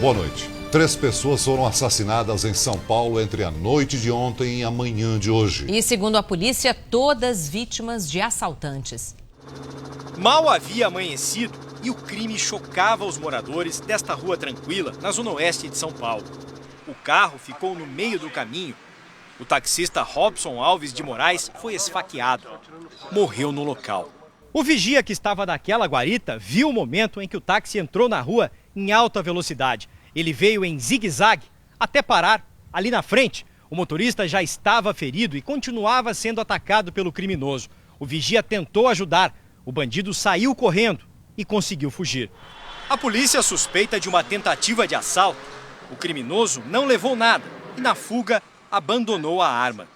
Boa noite. 3 pessoas foram assassinadas em São Paulo entre a noite de ontem e a manhã de hoje. E segundo a polícia, todas vítimas de assaltantes. Mal havia amanhecido e o crime chocava os moradores desta rua tranquila, na zona oeste de São Paulo. O carro ficou no meio do caminho. O taxista Robson Alves de Moraes foi esfaqueado. Morreu no local. O vigia que estava naquela guarita viu o momento em que o táxi entrou na rua em alta velocidade. Ele veio em zigue-zague até parar ali na frente. O motorista já estava ferido e continuava sendo atacado pelo criminoso. O vigia tentou ajudar. O bandido saiu correndo e conseguiu fugir. A polícia suspeita de uma tentativa de assalto. O criminoso não levou nada e, na fuga, abandonou a arma.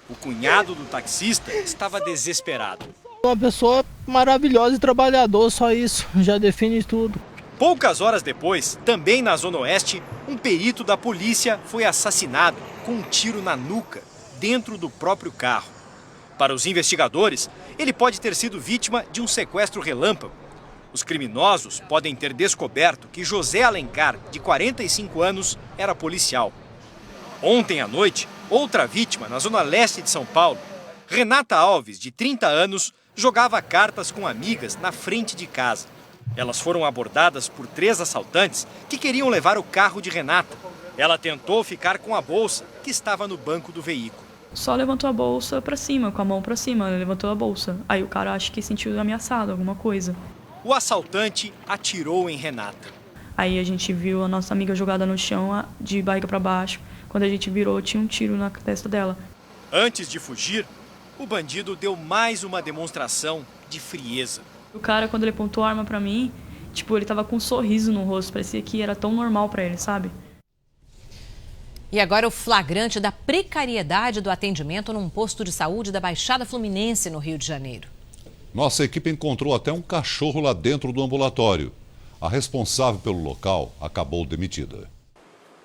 O cunhado do taxista estava desesperado. Uma pessoa maravilhosa e trabalhadora, só isso, já define tudo. Poucas horas depois, também na Zona Oeste, um perito da polícia foi assassinado com um tiro na nuca, dentro do próprio carro. Para os investigadores, ele pode ter sido vítima de um sequestro relâmpago. Os criminosos podem ter descoberto que José Alencar, de 45 anos, era policial. Ontem à noite, outra vítima na Zona Leste de São Paulo, Renata Alves, de 30 anos, jogava cartas com amigas na frente de casa. Elas foram abordadas por 3 assaltantes que queriam levar o carro de Renata. Ela tentou ficar com a bolsa que estava no banco do veículo. Só levantou a bolsa pra cima, com a mão pra cima, ele levantou a bolsa. Aí o cara acho que sentiu ameaçado, alguma coisa. O assaltante atirou em Renata. Aí a gente viu a nossa amiga jogada no chão, de barriga pra baixo. Quando a gente virou, tinha um tiro na testa dela. Antes de fugir, o bandido deu mais uma demonstração de frieza. O cara, quando ele apontou a arma pra mim, ele tava com um sorriso no rosto, parecia que era tão normal pra ele, sabe? E agora o flagrante da precariedade do atendimento num posto de saúde da Baixada Fluminense, no Rio de Janeiro. Nossa equipe encontrou até um cachorro lá dentro do ambulatório. A responsável pelo local acabou demitida.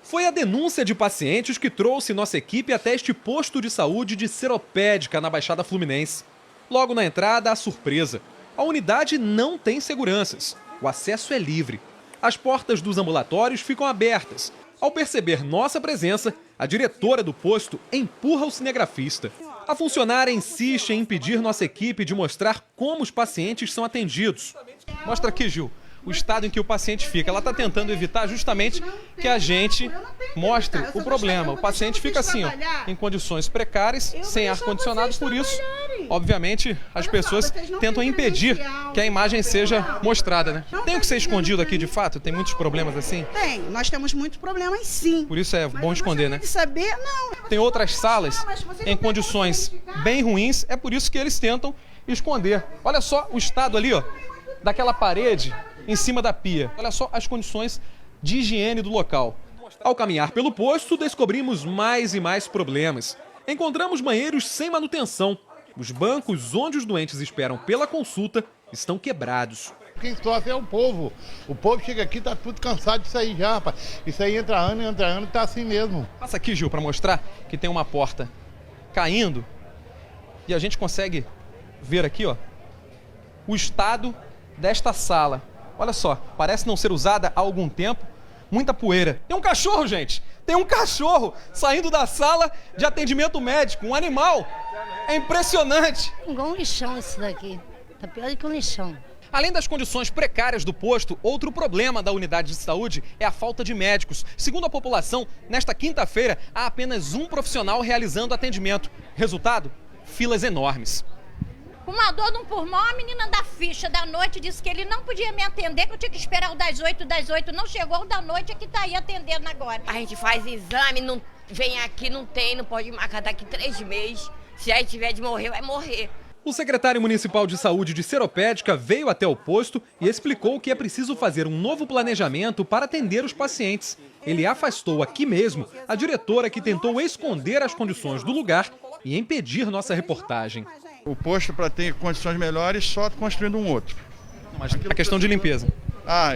Foi a denúncia de pacientes que trouxe nossa equipe até este posto de saúde de Seropédica, na Baixada Fluminense. Logo na entrada, a surpresa. A unidade não tem seguranças. O acesso é livre. As portas dos ambulatórios ficam abertas. Ao perceber nossa presença, a diretora do posto empurra o cinegrafista. A funcionária insiste em impedir nossa equipe de mostrar como os pacientes são atendidos. Mostra aqui, Gil, o estado em que o paciente fica. Ela está tentando evitar justamente que a gente mostre o problema. O paciente fica assim, ó, em condições precárias, sem ar-condicionado, por isso, obviamente, as pessoas tentam impedir que a imagem seja mostrada, né? Tem o que ser escondido aqui, de fato? Tem muitos problemas assim? Tem, nós temos muitos problemas, sim. Por isso é bom esconder, né? De saber, não. Tem outras salas em condições bem ruins, é por isso que eles tentam esconder. Olha só o estado ali, ó, daquela parede em cima da pia. Olha só as condições de higiene do local. Ao caminhar pelo posto, descobrimos mais e mais problemas. Encontramos banheiros sem manutenção. Os bancos onde os doentes esperam pela consulta estão quebrados. Quem sofre é o povo. O povo chega aqui e tá tudo cansado disso aí já, rapaz. Isso aí entra ano e tá assim mesmo. Passa aqui, Gil, para mostrar que tem uma porta caindo. E a gente consegue ver aqui, ó, o estado desta sala. Olha só, parece não ser usada há algum tempo. Muita poeira. Tem um cachorro, gente! Tem um cachorro saindo da sala de atendimento médico, um animal. É impressionante. Igual um lixão isso daqui. Tá pior do que um lixão. Além das condições precárias do posto, outro problema da unidade de saúde é a falta de médicos. Segundo a população, nesta quinta-feira, há apenas um profissional realizando atendimento. Resultado? Filas enormes. Com uma dor no pulmão, a menina da ficha da noite disse que ele não podia me atender, que eu tinha que esperar o das 8 não chegou, o da noite é que tá aí atendendo agora. A gente faz exame, não vem aqui, não tem, não pode marcar daqui 3 meses. Se aí tiver de morrer, vai morrer. O secretário municipal de saúde de Seropédica veio até o posto e explicou que é preciso fazer um novo planejamento para atender os pacientes. Ele afastou aqui mesmo a diretora que tentou esconder as condições do lugar e impedir nossa reportagem. O posto, para ter condições melhores, só construindo um outro. Mas a questão de limpeza?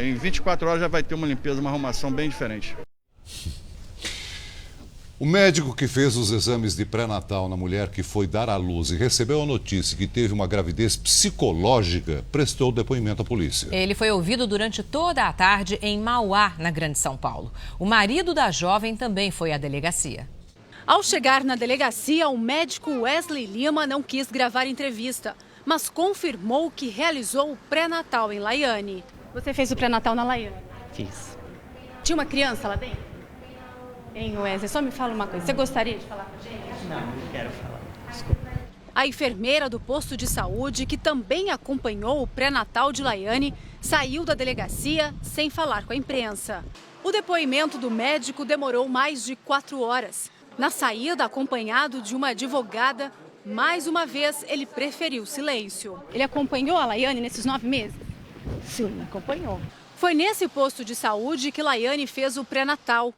Em 24 horas já vai ter uma limpeza, uma arrumação bem diferente. O médico que fez os exames de pré-natal na mulher que foi dar à luz e recebeu a notícia que teve uma gravidez psicológica prestou depoimento à polícia. Ele foi ouvido durante toda a tarde em Mauá, na Grande São Paulo. O marido da jovem também foi à delegacia. Ao chegar na delegacia, o médico Wesley Lima não quis gravar entrevista, mas confirmou que realizou o pré-natal em Laiane. Você fez o pré-natal na Laiane? Fiz. Tinha uma criança lá dentro? Hein, Wesley, só me fala uma coisa. Você gostaria de falar com a gente? Não quero falar. Desculpa. A enfermeira do posto de saúde, que também acompanhou o pré-natal de Laiane, saiu da delegacia sem falar com a imprensa. O depoimento do médico demorou mais de 4 horas. Na saída, acompanhado de uma advogada, mais uma vez ele preferiu silêncio. Ele acompanhou a Laiane nesses 9 meses? Sim, acompanhou. Foi nesse posto de saúde que Laiane fez o pré-natal.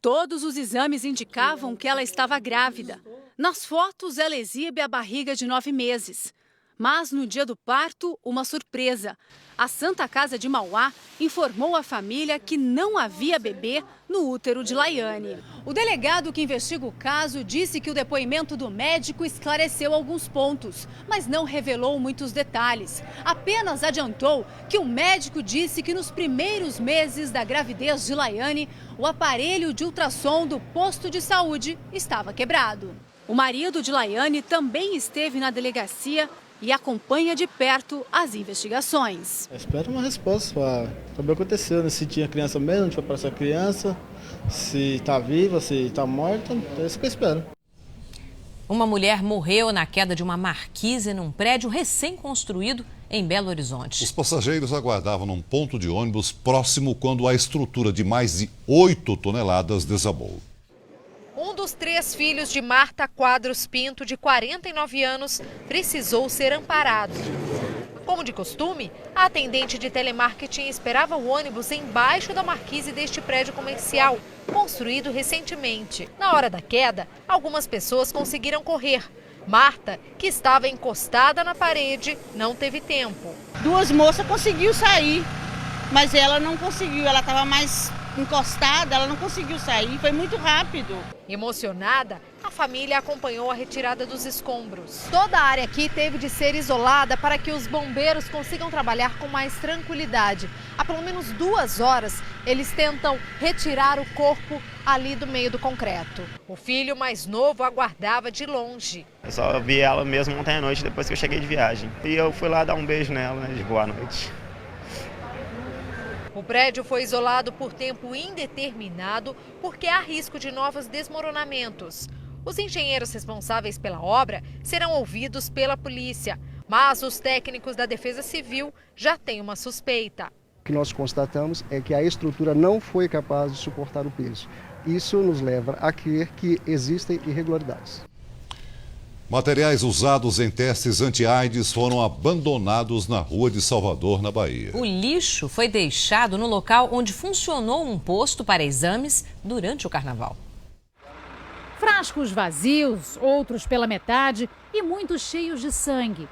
Todos os exames indicavam que ela estava grávida. Nas fotos, ela exibe a barriga de 9 meses. Mas no dia do parto, uma surpresa. A Santa Casa de Mauá informou à família que não havia bebê no útero de Laiane. O delegado que investiga o caso disse que o depoimento do médico esclareceu alguns pontos, mas não revelou muitos detalhes. Apenas adiantou que o médico disse que nos primeiros meses da gravidez de Laiane, o aparelho de ultrassom do posto de saúde estava quebrado. O marido de Laiane também esteve na delegacia e acompanha de perto as investigações. Eu espero uma resposta para saber o que aconteceu, né? Se tinha criança mesmo, onde foi para essa criança, se está viva, se está morta, é isso que eu espero. Uma mulher morreu na queda de uma marquise num prédio recém-construído em Belo Horizonte. Os passageiros aguardavam num ponto de ônibus próximo quando a estrutura de mais de 8 toneladas desabou. Um dos 3 filhos de Marta Quadros Pinto, de 49 anos, precisou ser amparado. Como de costume, a atendente de telemarketing esperava o ônibus embaixo da marquise deste prédio comercial, construído recentemente. Na hora da queda, algumas pessoas conseguiram correr. Marta, que estava encostada na parede, não teve tempo. 2 moças conseguiu sair, mas ela não conseguiu, ela estava mais encostada, ela não conseguiu sair, foi muito rápido. Emocionada, a família acompanhou a retirada dos escombros. Toda a área aqui teve de ser isolada para que os bombeiros consigam trabalhar com mais tranquilidade. Há pelo menos 2 horas, eles tentam retirar o corpo ali do meio do concreto. O filho mais novo aguardava de longe. Eu só vi ela mesmo ontem à noite, depois que eu cheguei de viagem. E eu fui lá dar um beijo nela, né, de boa noite. O prédio foi isolado por tempo indeterminado porque há risco de novos desmoronamentos. Os engenheiros responsáveis pela obra serão ouvidos pela polícia, mas os técnicos da Defesa Civil já têm uma suspeita. O que nós constatamos é que a estrutura não foi capaz de suportar o peso. Isso nos leva a crer que existem irregularidades. Materiais usados em testes anti-AIDS foram abandonados na rua de Salvador, na Bahia. O lixo foi deixado no local onde funcionou um posto para exames durante o carnaval. Frascos vazios, outros pela metade e muitos cheios de sangue.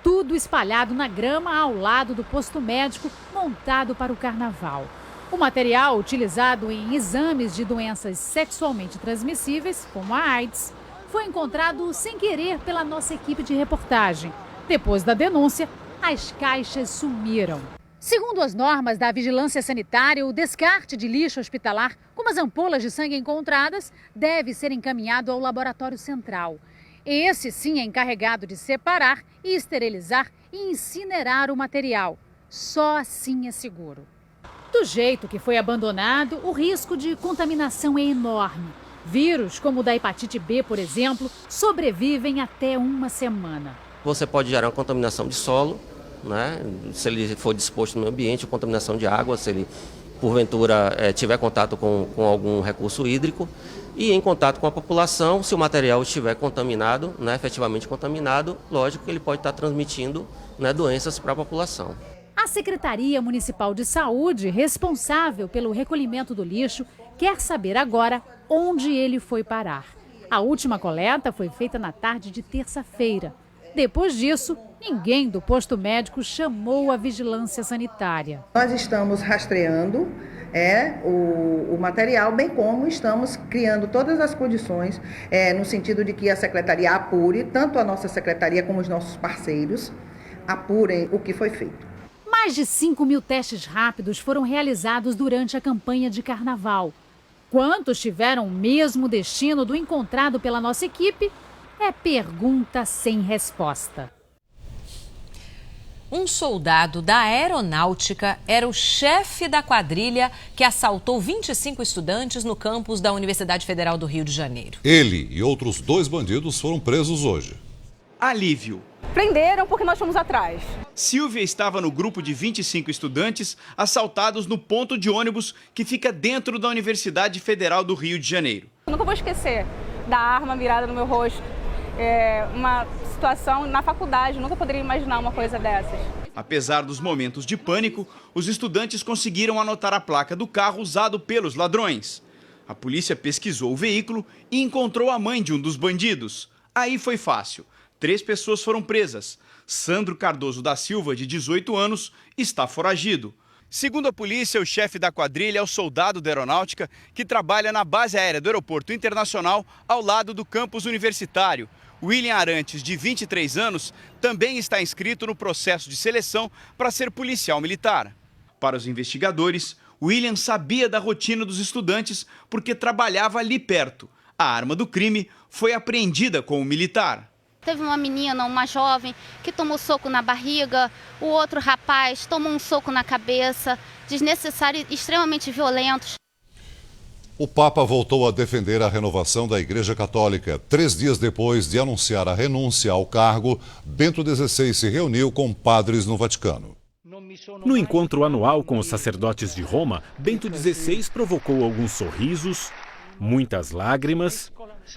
Tudo espalhado na grama ao lado do posto médico montado para o carnaval. O material utilizado em exames de doenças sexualmente transmissíveis, como a AIDS, foi encontrado sem querer pela nossa equipe de reportagem. Depois da denúncia, as caixas sumiram. Segundo as normas da vigilância sanitária, o descarte de lixo hospitalar, como as ampolas de sangue encontradas, deve ser encaminhado ao laboratório central. Esse sim é encarregado de separar e esterilizar e incinerar o material. Só assim é seguro. Do jeito que foi abandonado, o risco de contaminação é enorme. Vírus, como o da hepatite B, por exemplo, sobrevivem até 1 semana. Você pode gerar uma contaminação de solo, né? Se ele for disposto no meio ambiente, ou contaminação de água, se ele, porventura, tiver contato com algum recurso hídrico. E em contato com a população, se o material estiver contaminado, né, efetivamente contaminado, lógico que ele pode estar transmitindo, né, doenças para a população. A Secretaria Municipal de Saúde, responsável pelo recolhimento do lixo, quer saber agora onde ele foi parar. A última coleta foi feita na tarde de terça-feira. Depois disso, ninguém do posto médico chamou a vigilância sanitária. Nós estamos rastreando o material, bem como estamos criando todas as condições no sentido de que a Secretaria apure, tanto a nossa Secretaria como os nossos parceiros, apurem o que foi feito. Mais de 5.000 testes rápidos foram realizados durante a campanha de carnaval. Quantos tiveram o mesmo destino do encontrado pela nossa equipe? É pergunta sem resposta. Um soldado da aeronáutica era o chefe da quadrilha que assaltou 25 estudantes no campus da Universidade Federal do Rio de Janeiro. Ele e outros 2 bandidos foram presos hoje. Alívio. Prenderam porque nós fomos atrás. Silvia estava no grupo de 25 estudantes assaltados no ponto de ônibus que fica dentro da Universidade Federal do Rio de Janeiro. Eu nunca vou esquecer da arma mirada no meu rosto. Uma situação na faculdade, nunca poderia imaginar uma coisa dessas. Apesar dos momentos de pânico, os estudantes conseguiram anotar a placa do carro usado pelos ladrões. A polícia pesquisou o veículo e encontrou a mãe de um dos bandidos. Aí foi fácil. 3 pessoas foram presas. Sandro Cardoso da Silva, de 18 anos, está foragido. Segundo a polícia, o chefe da quadrilha é o soldado da aeronáutica que trabalha na base aérea do Aeroporto Internacional ao lado do campus universitário. William Arantes, de 23 anos, também está inscrito no processo de seleção para ser policial militar. Para os investigadores, William sabia da rotina dos estudantes porque trabalhava ali perto. A arma do crime foi apreendida com o militar. Teve uma menina, uma jovem, que tomou soco na barriga, o outro rapaz tomou um soco na cabeça, desnecessário e extremamente violentos. O Papa voltou a defender a renovação da Igreja Católica. 3 dias depois de anunciar a renúncia ao cargo, Bento XVI se reuniu com padres no Vaticano. No encontro anual com os sacerdotes de Roma, Bento XVI provocou alguns sorrisos, muitas lágrimas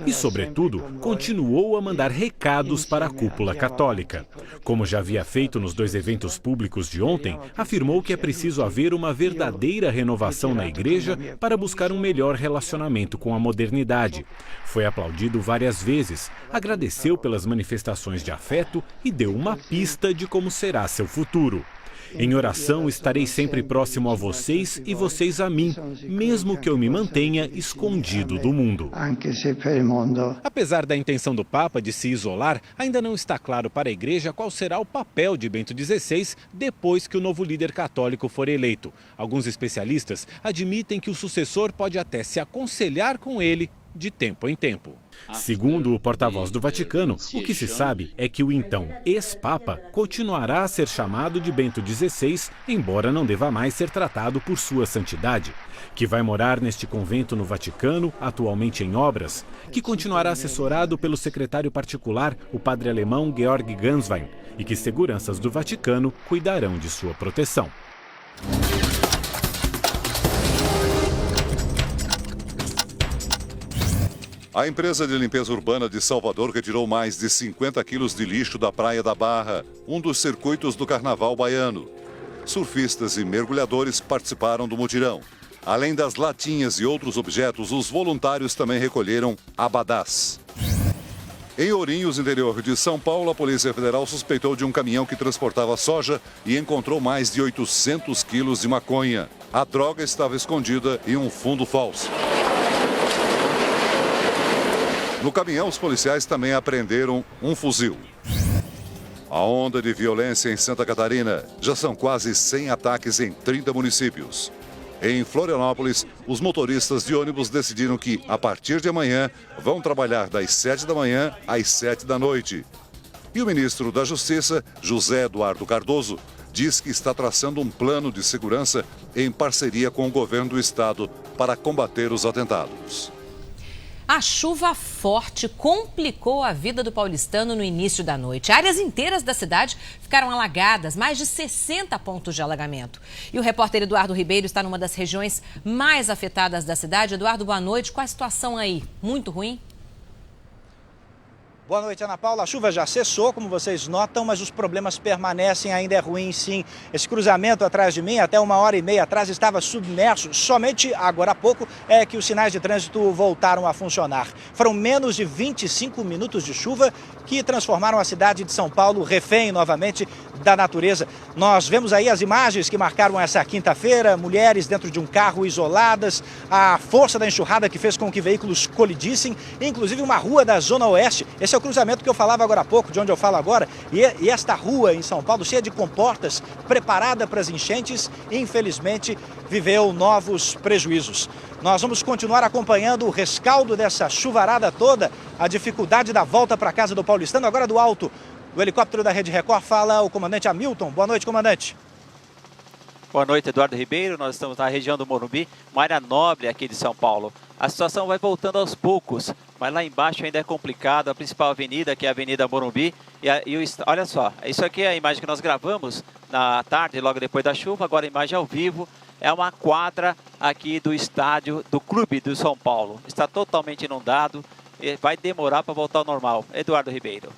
e, sobretudo, continuou a mandar recados para a cúpula católica. Como já havia feito nos 2 eventos públicos de ontem, afirmou que é preciso haver uma verdadeira renovação na igreja para buscar um melhor relacionamento com a modernidade. Foi aplaudido várias vezes, agradeceu pelas manifestações de afeto e deu uma pista de como será seu futuro. Em oração, estarei sempre próximo a vocês e vocês a mim, mesmo que eu me mantenha escondido do mundo. Apesar da intenção do Papa de se isolar, ainda não está claro para a Igreja qual será o papel de Bento XVI depois que o novo líder católico for eleito. Alguns especialistas admitem que o sucessor pode até se aconselhar com ele de tempo em tempo. Segundo o porta-voz do Vaticano, o que se sabe é que o então ex-papa continuará a ser chamado de Bento XVI, embora não deva mais ser tratado por sua santidade, que vai morar neste convento no Vaticano, atualmente em obras, que continuará assessorado pelo secretário particular, o padre alemão Georg Ganswein, e que seguranças do Vaticano cuidarão de sua proteção. A empresa de limpeza urbana de Salvador retirou mais de 50 quilos de lixo da Praia da Barra, um dos circuitos do carnaval baiano. Surfistas e mergulhadores participaram do mutirão. Além das latinhas e outros objetos, os voluntários também recolheram abadás. Em Ourinhos, interior de São Paulo, a Polícia Federal suspeitou de um caminhão que transportava soja e encontrou mais de 800 quilos de maconha. A droga estava escondida em um fundo falso. No caminhão, os policiais também apreenderam um fuzil. A onda de violência em Santa Catarina. Já são quase 100 ataques em 30 municípios. Em Florianópolis, os motoristas de ônibus decidiram que, a partir de amanhã, vão trabalhar das 7 da manhã às 7 da noite. E o ministro da Justiça, José Eduardo Cardoso, diz que está traçando um plano de segurança em parceria com o governo do estado para combater os atentados. A chuva forte complicou a vida do paulistano no início da noite. Áreas inteiras da cidade ficaram alagadas, mais de 60 pontos de alagamento. E o repórter Eduardo Ribeiro está numa das regiões mais afetadas da cidade. Eduardo, boa noite. Qual a situação aí? Muito ruim? Boa noite, Ana Paula. A chuva já cessou, como vocês notam, mas os problemas permanecem, ainda é ruim sim. Esse cruzamento atrás de mim, até 1h30 atrás, estava submerso. Somente agora há pouco é que os sinais de trânsito voltaram a funcionar. Foram menos de 25 minutos de chuva que transformaram a cidade de São Paulo refém novamente da natureza. Nós vemos aí as imagens que marcaram essa quinta-feira, mulheres dentro de um carro isoladas, a força da enxurrada que fez com que veículos colidissem, inclusive uma rua da Zona Oeste. Esse é o cruzamento que eu falava agora há pouco, de onde eu falo agora, e esta rua em São Paulo, cheia de comportas, preparada para as enchentes, infelizmente viveu novos prejuízos. Nós vamos continuar acompanhando o rescaldo dessa chuvarada toda, a dificuldade da volta para casa do paulistano. Agora do alto do helicóptero da Rede Record fala o comandante Hamilton. Boa noite, comandante. Boa noite, Eduardo Ribeiro. Nós estamos na região do Morumbi, uma área nobre aqui de São Paulo. A situação vai voltando aos poucos, mas lá embaixo ainda é complicado. A principal avenida, que é a Avenida Morumbi. Olha só, isso aqui é a imagem que nós gravamos na tarde, logo depois da chuva. Agora a imagem ao vivo. É uma quadra aqui do estádio do Clube do São Paulo. Está totalmente inundado e vai demorar para voltar ao normal. Eduardo Ribeiro.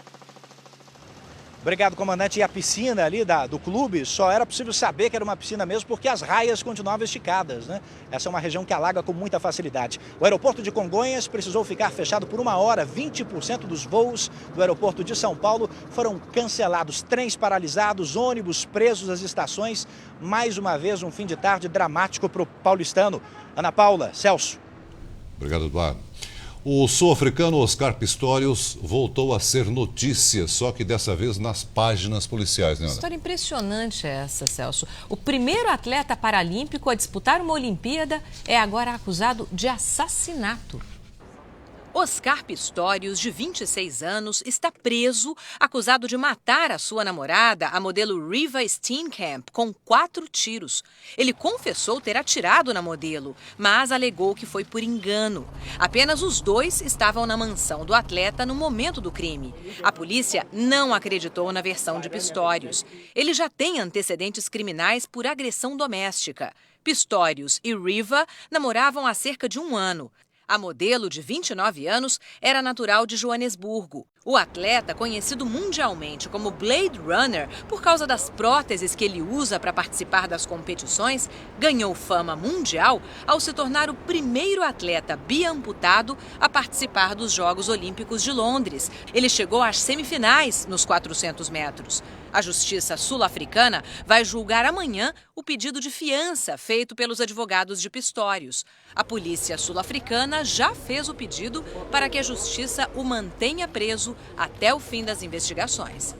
Obrigado, comandante. E a piscina ali do clube, só era possível saber que era uma piscina mesmo porque as raias continuavam esticadas, né? Essa é uma região que alaga com muita facilidade. O aeroporto de Congonhas precisou ficar fechado por 1 hora. 20% dos voos do aeroporto de São Paulo foram cancelados. Trens paralisados, ônibus presos às estações. Mais uma vez, um fim de tarde dramático para o paulistano. Ana Paula, Celso. Obrigado, Eduardo. O sul-africano Oscar Pistorius voltou a ser notícia, só que dessa vez nas páginas policiais, né, Ana? História impressionante essa, Celso. O primeiro atleta paralímpico a disputar uma Olimpíada é agora acusado de assassinato. Oscar Pistorius, de 26 anos, está preso, acusado de matar a sua namorada, a modelo Riva Steenkamp, com 4 tiros. Ele confessou ter atirado na modelo, mas alegou que foi por engano. Apenas os dois estavam na mansão do atleta no momento do crime. A polícia não acreditou na versão de Pistorius. Ele já tem antecedentes criminais por agressão doméstica. Pistorius e Riva namoravam há cerca de 1 ano. A modelo, de 29 anos, era natural de Joanesburgo. O atleta, conhecido mundialmente como Blade Runner por causa das próteses que ele usa para participar das competições, ganhou fama mundial ao se tornar o primeiro atleta biamputado a participar dos Jogos Olímpicos de Londres. Ele chegou às semifinais nos 400 metros. A Justiça sul-africana vai julgar amanhã o pedido de fiança feito pelos advogados de Pistorius. A polícia sul-africana já fez o pedido para que a Justiça o mantenha preso até o fim das investigações.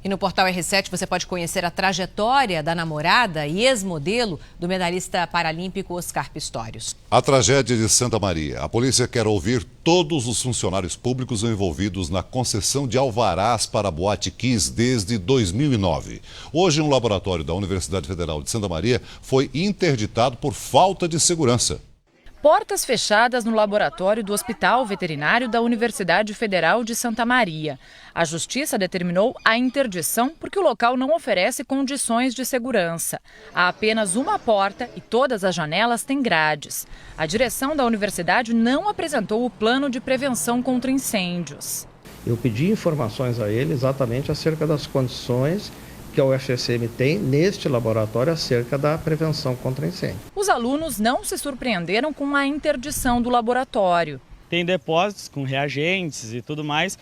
E no portal R7 você pode conhecer a trajetória da namorada e ex-modelo do medalhista paralímpico Oscar Pistorius. A tragédia de Santa Maria. A polícia quer ouvir todos os funcionários públicos envolvidos na concessão de alvarás para a Boate Kiss desde 2009. Hoje, um laboratório da Universidade Federal de Santa Maria foi interditado por falta de segurança. Portas fechadas no laboratório do Hospital Veterinário da Universidade Federal de Santa Maria. A Justiça determinou a interdição porque o local não oferece condições de segurança. Há apenas uma porta e todas as janelas têm grades. A direção da universidade não apresentou o plano de prevenção contra incêndios. Eu pedi informações a ele exatamente acerca das condições que a UFSM tem neste laboratório acerca da prevenção contra incêndio. Os alunos não se surpreenderam com a interdição do laboratório. Tem depósitos com reagentes e tudo mais,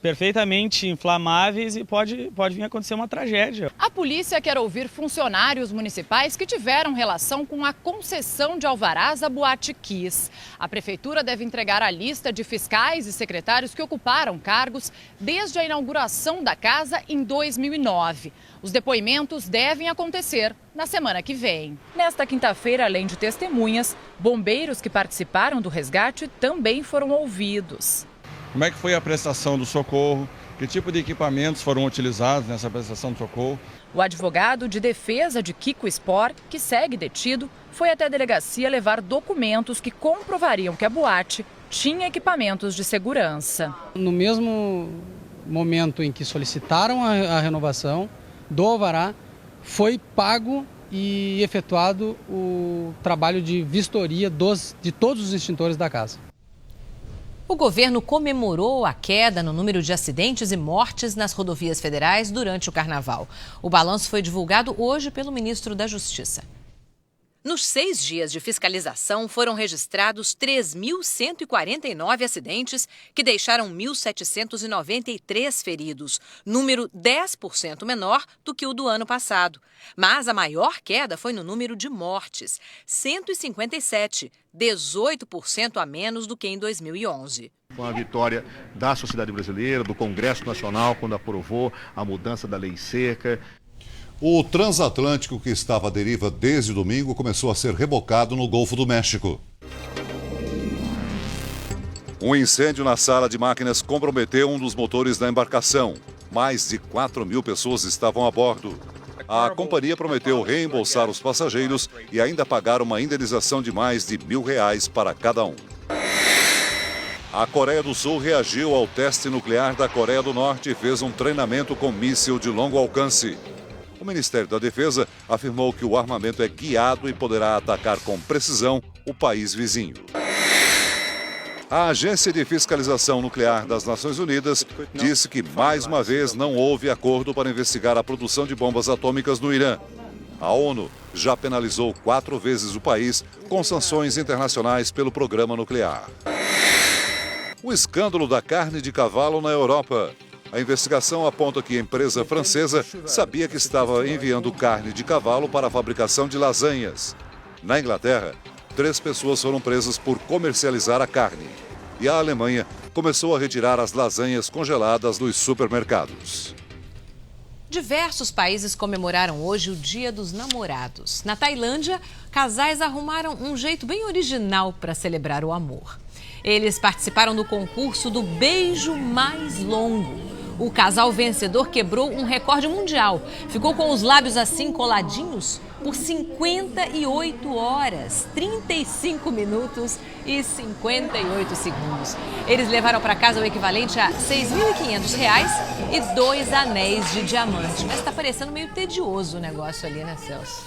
perfeitamente inflamáveis e pode vir a acontecer uma tragédia. A polícia quer ouvir funcionários municipais que tiveram relação com a concessão de alvarás à Boate Kiss. A prefeitura deve entregar a lista de fiscais e secretários que ocuparam cargos desde a inauguração da casa em 2009. Os depoimentos devem acontecer na semana que vem. Nesta quinta-feira, além de testemunhas, bombeiros que participaram do resgate também foram ouvidos. Como é que foi a prestação do socorro? Que tipo de equipamentos foram utilizados nessa prestação de socorro? O advogado de defesa de Kiko Spor, que segue detido, foi até a delegacia levar documentos que comprovariam que a boate tinha equipamentos de segurança. No mesmo momento em que solicitaram a renovação do alvará, foi pago e efetuado o trabalho de vistoria de todos os extintores da casa. O governo comemorou a queda no número de acidentes e mortes nas rodovias federais durante o carnaval. O balanço foi divulgado hoje pelo ministro da Justiça. Nos 6 dias de fiscalização, foram registrados 3.149 acidentes, que deixaram 1.793 feridos, número 10% menor do que o do ano passado. Mas a maior queda foi no número de mortes, 157, 18% a menos do que em 2011. Foi uma vitória da sociedade brasileira, do Congresso Nacional, quando aprovou a mudança da lei seca. O transatlântico, que estava à deriva desde domingo, começou a ser rebocado no Golfo do México. Um incêndio na sala de máquinas comprometeu um dos motores da embarcação. Mais de 4.000 pessoas estavam a bordo. A companhia prometeu reembolsar os passageiros e ainda pagar uma indenização de mais de R$1.000 para cada um. A Coreia do Sul reagiu ao teste nuclear da Coreia do Norte e fez um treinamento com míssil de longo alcance. O Ministério da Defesa afirmou que o armamento é guiado e poderá atacar com precisão o país vizinho. A Agência de Fiscalização Nuclear das Nações Unidas disse que, mais uma vez, não houve acordo para investigar a produção de bombas atômicas no Irã. A ONU já penalizou 4 vezes o país com sanções internacionais pelo programa nuclear. O escândalo da carne de cavalo na Europa. A investigação aponta que a empresa francesa sabia que estava enviando carne de cavalo para a fabricação de lasanhas. Na Inglaterra, 3 pessoas foram presas por comercializar a carne. E a Alemanha começou a retirar as lasanhas congeladas dos supermercados. Diversos países comemoraram hoje o Dia dos Namorados. Na Tailândia, casais arrumaram um jeito bem original para celebrar o amor. Eles participaram do concurso do beijo mais longo. O casal vencedor quebrou um recorde mundial. Ficou com os lábios assim coladinhos por 58 horas, 35 minutos e 58 segundos. Eles levaram para casa o equivalente a R$ 6.500 e 2 anéis de diamante. Mas está parecendo meio tedioso o negócio ali, né, Celso?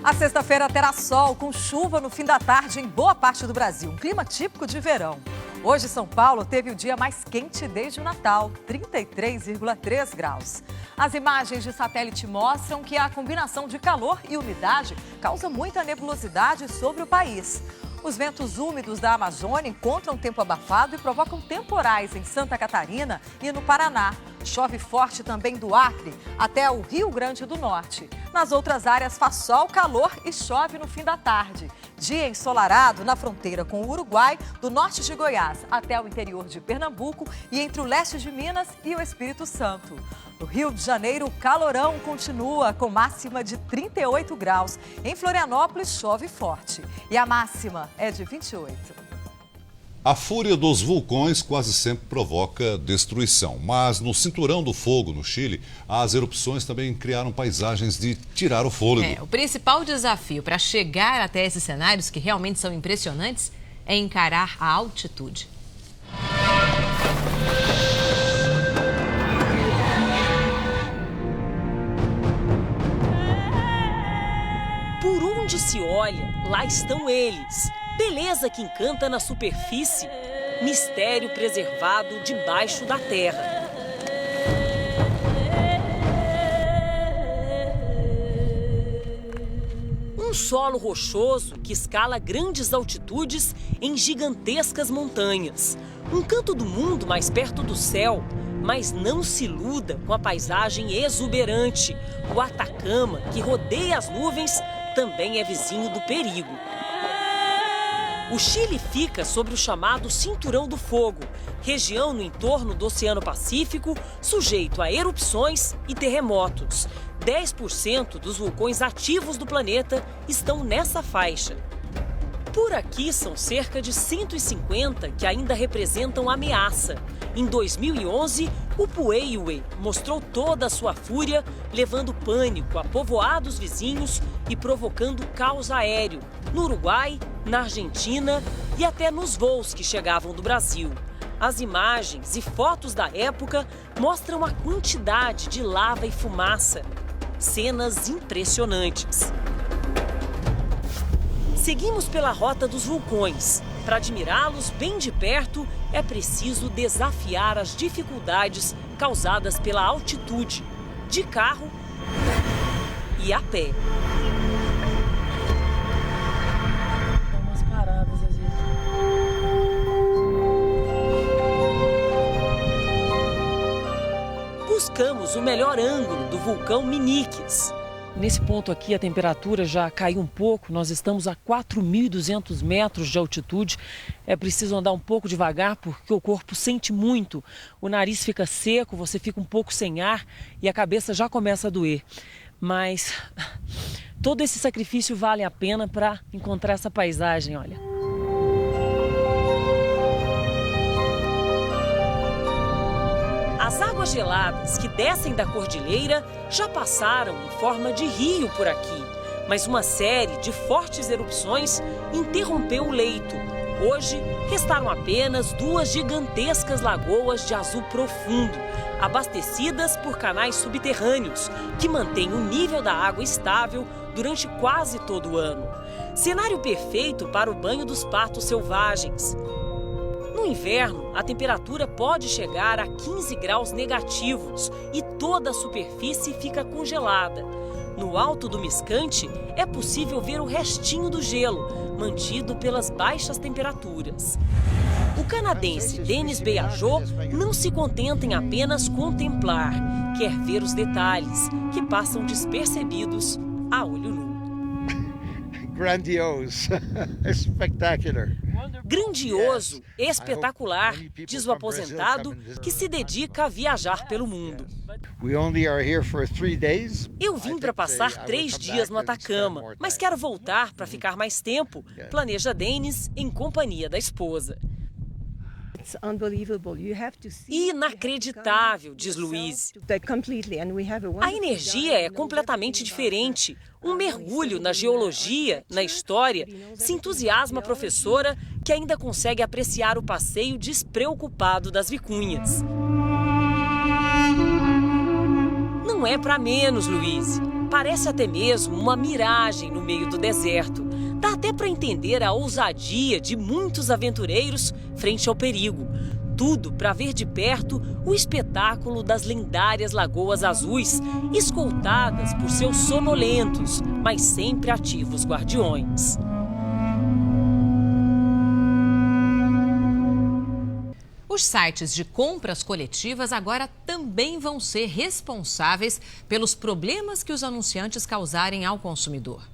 A sexta-feira terá sol com chuva no fim da tarde em boa parte do Brasil. Um clima típico de verão. Hoje, São Paulo teve o dia mais quente desde o Natal, 33,3 graus. As imagens de satélite mostram que a combinação de calor e umidade causa muita nebulosidade sobre o país. Os ventos úmidos da Amazônia encontram tempo abafado e provocam temporais em Santa Catarina e no Paraná. Chove forte também do Acre até o Rio Grande do Norte. Nas outras áreas faz sol, calor e chove no fim da tarde. Dia ensolarado na fronteira com o Uruguai, do norte de Goiás até o interior de Pernambuco e entre o leste de Minas e o Espírito Santo. No Rio de Janeiro, o calorão continua com máxima de 38 graus. Em Florianópolis, chove forte e a máxima é de 28. A fúria dos vulcões quase sempre provoca destruição, mas no Cinturão do Fogo, no Chile, as erupções também criaram paisagens de tirar o fôlego. O principal desafio para chegar até esses cenários, que realmente são impressionantes, é encarar a altitude. Por onde se olha, lá estão eles. Beleza que encanta na superfície, mistério preservado debaixo da terra. Um solo rochoso que escala grandes altitudes em gigantescas montanhas. Um canto do mundo mais perto do céu, mas não se iluda com a paisagem exuberante. O Atacama, que rodeia as nuvens, também é vizinho do perigo. O Chile fica sobre o chamado Cinturão do Fogo, região no entorno do Oceano Pacífico, sujeito a erupções e terremotos. 10% dos vulcões ativos do planeta estão nessa faixa. Por aqui são cerca de 150 que ainda representam ameaça. Em 2011, o Puyehue mostrou toda a sua fúria, levando pânico a povoados vizinhos e provocando caos aéreo no Uruguai, na Argentina e até nos voos que chegavam do Brasil. As imagens e fotos da época mostram a quantidade de lava e fumaça. Cenas impressionantes. Seguimos pela rota dos vulcões. Para admirá-los bem de perto, é preciso desafiar as dificuldades causadas pela altitude. de carro e a pé. Dá umas paradas às vezes. Buscamos o melhor ângulo do vulcão Miniques. Nesse ponto aqui a temperatura já caiu um pouco, nós estamos a 4.200 metros de altitude. É preciso andar um pouco devagar porque o corpo sente muito. O nariz fica seco, você fica um pouco sem ar e a cabeça já começa a doer. Mas todo esse sacrifício vale a pena para encontrar essa paisagem, olha. As águas geladas que descem da cordilheira já passaram em forma de rio por aqui, mas uma série de fortes erupções interrompeu o leito. Hoje, restaram apenas 2 gigantescas lagoas de azul profundo, abastecidas por canais subterrâneos, que mantêm o nível da água estável durante quase todo o ano. Cenário perfeito para o banho dos patos selvagens. No inverno, a temperatura pode chegar a 15 graus negativos e toda a superfície fica congelada. No alto do Miscante, é possível ver o restinho do gelo, mantido pelas baixas temperaturas. O canadense Denis Beiajot não se contenta em apenas contemplar, quer ver os detalhes, que passam despercebidos a olho nu. Grandiose, spectacular. Grandioso, espetacular, diz o aposentado que se dedica a viajar pelo mundo. Eu vim para passar 3 dias no Atacama, mas quero voltar para ficar mais tempo, planeja Denis em companhia da esposa. Inacreditável, diz Luiz. A energia é completamente diferente. Um mergulho na geologia, na história, se entusiasma a professora que ainda consegue apreciar o passeio despreocupado das vicunhas. Não é para menos, Luiz. Parece até mesmo uma miragem no meio do deserto. Dá até para entender a ousadia de muitos aventureiros frente ao perigo. Tudo para ver de perto o espetáculo das lendárias Lagoas Azuis, escoltadas por seus sonolentos, mas sempre ativos guardiões. Os sites de compras coletivas agora também vão ser responsáveis pelos problemas que os anunciantes causarem ao consumidor.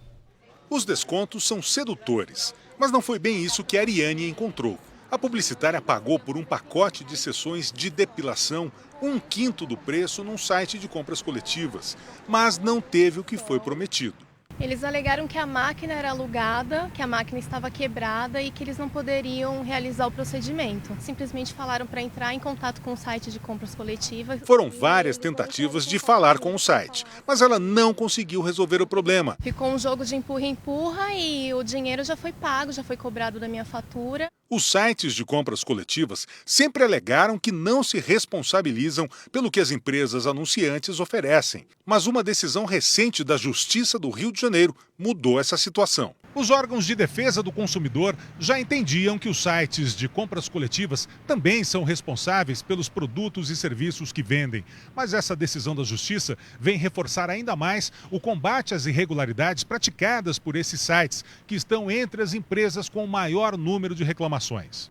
Os descontos são sedutores, mas não foi bem isso que a Ariane encontrou. A publicitária pagou por um pacote de sessões de depilação 1/5 do preço num site de compras coletivas, mas não teve o que foi prometido. Eles alegaram que a máquina era alugada, que a máquina estava quebrada e que eles não poderiam realizar o procedimento. Simplesmente falaram para entrar em contato com o site de compras coletivas. Foram várias tentativas de falar com o site, mas ela não conseguiu resolver o problema. Ficou um jogo de empurra-empurra e o dinheiro já foi pago, já foi cobrado da minha fatura. Os sites de compras coletivas sempre alegaram que não se responsabilizam pelo que as empresas anunciantes oferecem. Mas uma decisão recente da Justiça do Rio de Janeiro mudou essa situação. Os órgãos de defesa do consumidor já entendiam que os sites de compras coletivas também são responsáveis pelos produtos e serviços que vendem. Mas essa decisão da Justiça vem reforçar ainda mais o combate às irregularidades praticadas por esses sites, que estão entre as empresas com o maior número de reclamações.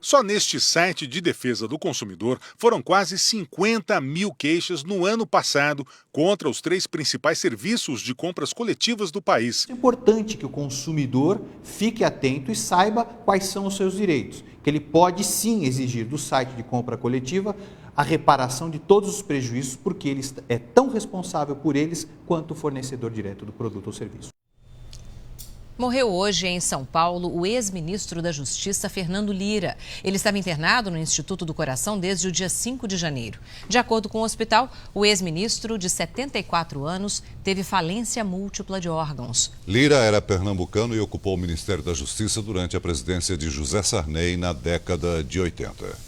Só neste site de defesa do consumidor foram quase 50 mil queixas no ano passado contra os 3 principais serviços de compras coletivas do país. É importante que o consumidor fique atento e saiba quais são os seus direitos, que ele pode sim exigir do site de compra coletiva a reparação de todos os prejuízos, porque ele é tão responsável por eles quanto o fornecedor direto do produto ou serviço. Morreu hoje em São Paulo o ex-ministro da Justiça, Fernando Lira. Ele estava internado no Instituto do Coração desde o dia 5 de janeiro. De acordo com o hospital, o ex-ministro, de 74 anos, teve falência múltipla de órgãos. Lira era pernambucano e ocupou o Ministério da Justiça durante a presidência de José Sarney na década de 80.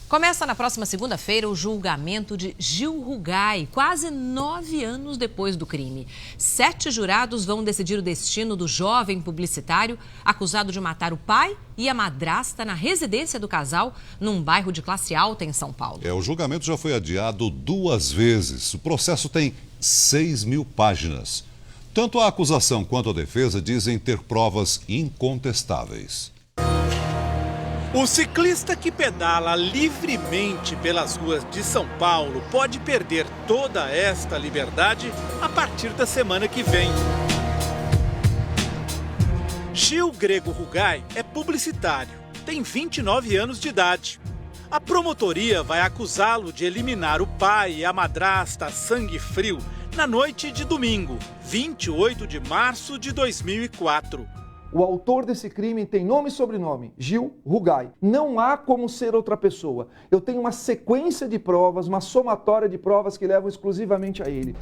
Começa na próxima segunda-feira o julgamento de Gil Rugai, quase 9 anos depois do crime. 7 jurados vão decidir o destino do jovem publicitário acusado de matar o pai e a madrasta na residência do casal, num bairro de classe alta em São Paulo. O julgamento já foi adiado 2 vezes. O processo tem 6.000 páginas. Tanto a acusação quanto a defesa dizem ter provas incontestáveis. O ciclista que pedala livremente pelas ruas de São Paulo pode perder toda esta liberdade a partir da semana que vem. Gil Grego Rugai é publicitário, tem 29 anos de idade. A promotoria vai acusá-lo de eliminar o pai e a madrasta a sangue frio na noite de domingo, 28 de março de 2004. O autor desse crime tem nome e sobrenome, Gil Rugai. Não há como ser outra pessoa. Eu tenho uma sequência de provas, uma somatória de provas que levam exclusivamente a ele.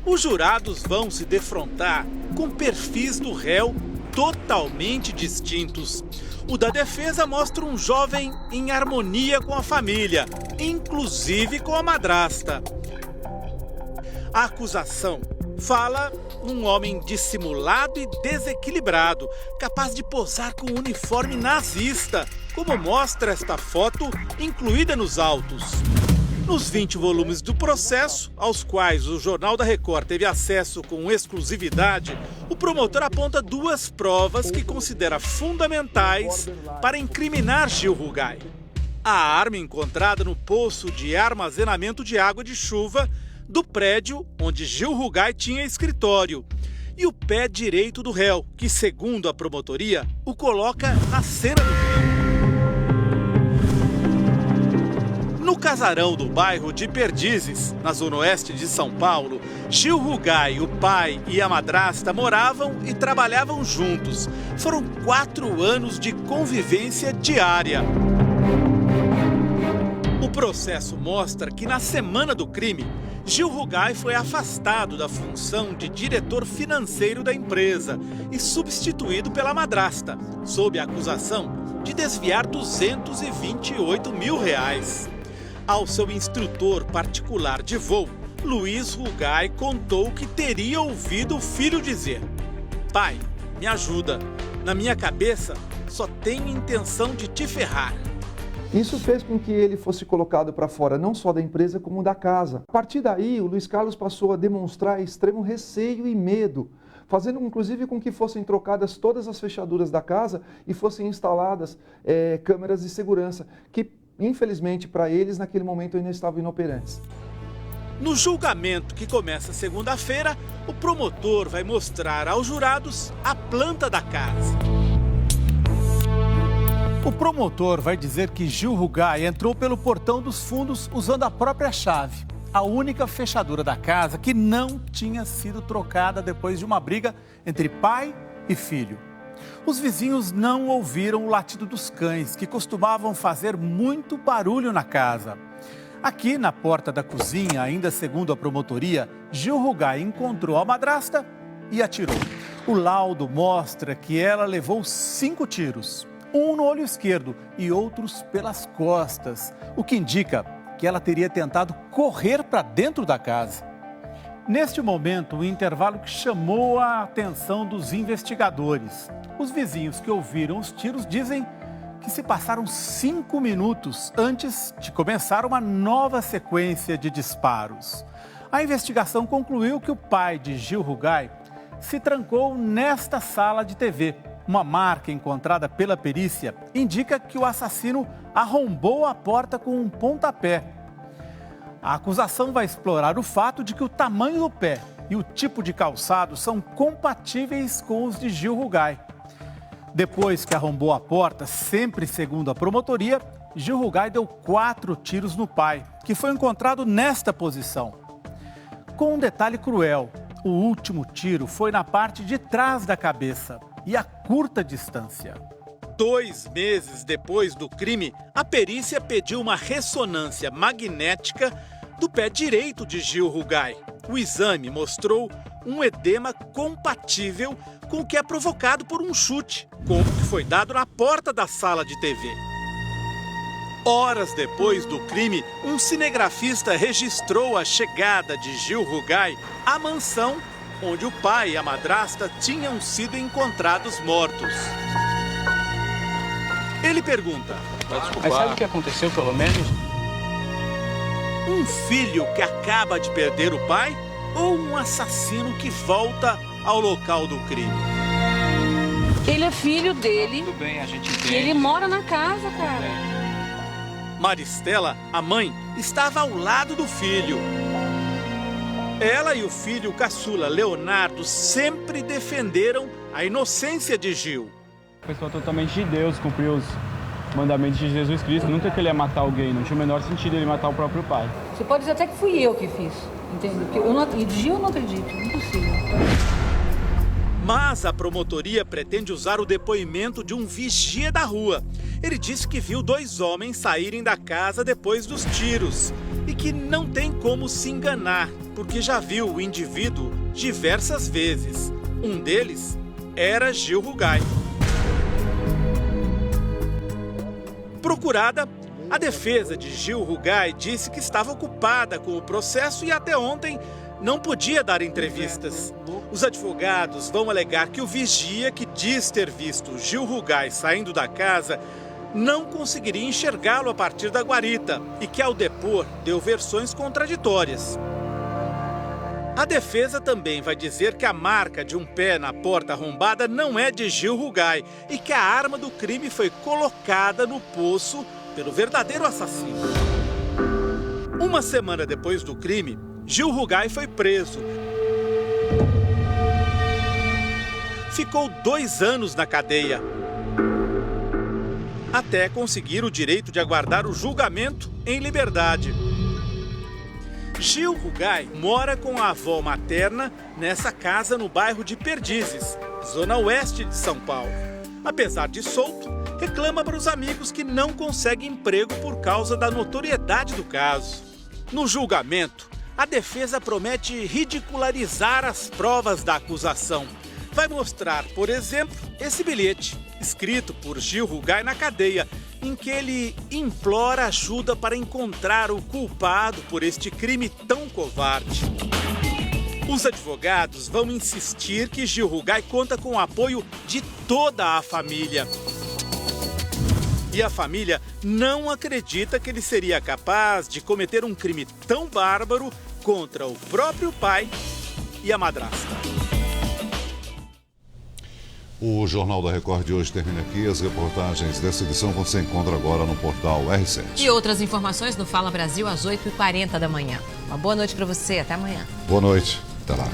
Os jurados vão se defrontar com perfis do réu totalmente distintos. O da defesa mostra um jovem em harmonia com a família, inclusive com a madrasta. A acusação fala num homem dissimulado e desequilibrado, capaz de posar com um uniforme nazista, como mostra esta foto incluída nos autos. Nos 20 volumes do processo, aos quais o Jornal da Record teve acesso com exclusividade, o promotor aponta duas provas que considera fundamentais para incriminar Gil Rugai. A arma encontrada no poço de armazenamento de água de chuva do prédio onde Gil Rugai tinha escritório, e o pé direito do réu, que, segundo a promotoria, o coloca na cena do crime. No casarão do bairro de Perdizes, na zona oeste de São Paulo, Gil Rugai, o pai e a madrasta moravam e trabalhavam juntos. Foram 4 anos de convivência diária. O processo mostra que na semana do crime, Gil Rugai foi afastado da função de diretor financeiro da empresa e substituído pela madrasta, sob a acusação de desviar R$228 mil. Ao seu instrutor particular de voo, Luiz Rugai contou que teria ouvido o filho dizer: "Pai, me ajuda. Na minha cabeça, só tenho intenção de te ferrar." Isso fez com que ele fosse colocado para fora não só da empresa como da casa. A partir daí, o Luiz Carlos passou a demonstrar extremo receio e medo, fazendo inclusive com que fossem trocadas todas as fechaduras da casa e fossem instaladas câmeras de segurança, que infelizmente para eles naquele momento ainda estavam inoperantes. No julgamento, que começa segunda-feira, o promotor vai mostrar aos jurados a planta da casa. O promotor vai dizer que Gil Rugai entrou pelo portão dos fundos usando a própria chave, a única fechadura da casa que não tinha sido trocada depois de uma briga entre pai e filho. Os vizinhos não ouviram o latido dos cães, que costumavam fazer muito barulho na casa. Aqui, na porta da cozinha, ainda segundo a promotoria, Gil Rugai encontrou a madrasta e atirou. O laudo mostra que ela levou 5 tiros. Um no olho esquerdo e outros pelas costas, o que indica que ela teria tentado correr para dentro da casa. Neste momento, um intervalo que chamou a atenção dos investigadores. Os vizinhos que ouviram os tiros dizem que se passaram 5 minutos antes de começar uma nova sequência de disparos. A investigação concluiu que o pai de Gil Rugai se trancou nesta sala de TV. Uma marca encontrada pela perícia indica que o assassino arrombou a porta com um pontapé. A acusação vai explorar o fato de que o tamanho do pé e o tipo de calçado são compatíveis com os de Gil Rugai. Depois que arrombou a porta, sempre segundo a promotoria, Gil Rugai deu 4 tiros no pai, que foi encontrado nesta posição. Com um detalhe cruel, o último tiro foi na parte de trás da cabeça e a curta distância. 2 meses depois do crime, a perícia pediu uma ressonância magnética do pé direito de Gil Rugai. O exame mostrou um edema compatível com o que é provocado por um chute, como que foi dado na porta da sala de TV. Horas depois do crime, um cinegrafista registrou a chegada de Gil Rugai à mansão onde o pai e a madrasta tinham sido encontrados mortos. Ele pergunta: Mas sabe o que aconteceu, pelo menos? Um filho que acaba de perder o pai ou um assassino que volta ao local do crime? Ele é filho dele. Tudo bem, a gente entende. E ele mora na casa, cara. Maristela, a mãe, estava ao lado do filho. Ela e o filho caçula, Leonardo, sempre defenderam a inocência de Gil. Pessoa totalmente de Deus, cumpriu os mandamentos de Jesus Cristo. Nunca que ele ia matar alguém, não tinha o menor sentido ele matar o próprio pai. Você pode dizer até que fui eu que fiz, entende? Porque Gil eu não acredito, impossível. Mas a promotoria pretende usar o depoimento de um vigia da rua. Ele disse que viu 2 homens saírem da casa depois dos tiros e que não tem como se enganar, porque já viu o indivíduo diversas vezes. Um deles era Gil Rugai. Procurada, a defesa de Gil Rugai disse que estava ocupada com o processo e até ontem não podia dar entrevistas. Os advogados vão alegar que o vigia que diz ter visto Gil Rugai saindo da casa não conseguiria enxergá-lo a partir da guarita e que, ao depor, deu versões contraditórias. A defesa também vai dizer que a marca de um pé na porta arrombada não é de Gil Rugai e que a arma do crime foi colocada no poço pelo verdadeiro assassino. Uma semana depois do crime, Gil Rugai foi preso. Ficou 2 anos na cadeia, até conseguir o direito de aguardar o julgamento em liberdade. Gil Rugai mora com a avó materna nessa casa no bairro de Perdizes, zona oeste de São Paulo. Apesar de solto, reclama para os amigos que não consegue emprego por causa da notoriedade do caso. No julgamento, a defesa promete ridicularizar as provas da acusação. Vai mostrar, por exemplo, esse bilhete, escrito por Gil Rugai na cadeia, em que ele implora ajuda para encontrar o culpado por este crime tão covarde. Os advogados vão insistir que Gil Rugai conta com o apoio de toda a família. E a família não acredita que ele seria capaz de cometer um crime tão bárbaro contra o próprio pai e a madrasta. O Jornal da Record de hoje termina aqui. As reportagens dessa edição você encontra agora no portal R7. E outras informações no Fala Brasil às 8h40 da manhã. Uma boa noite para você. Até amanhã. Boa noite. Até lá.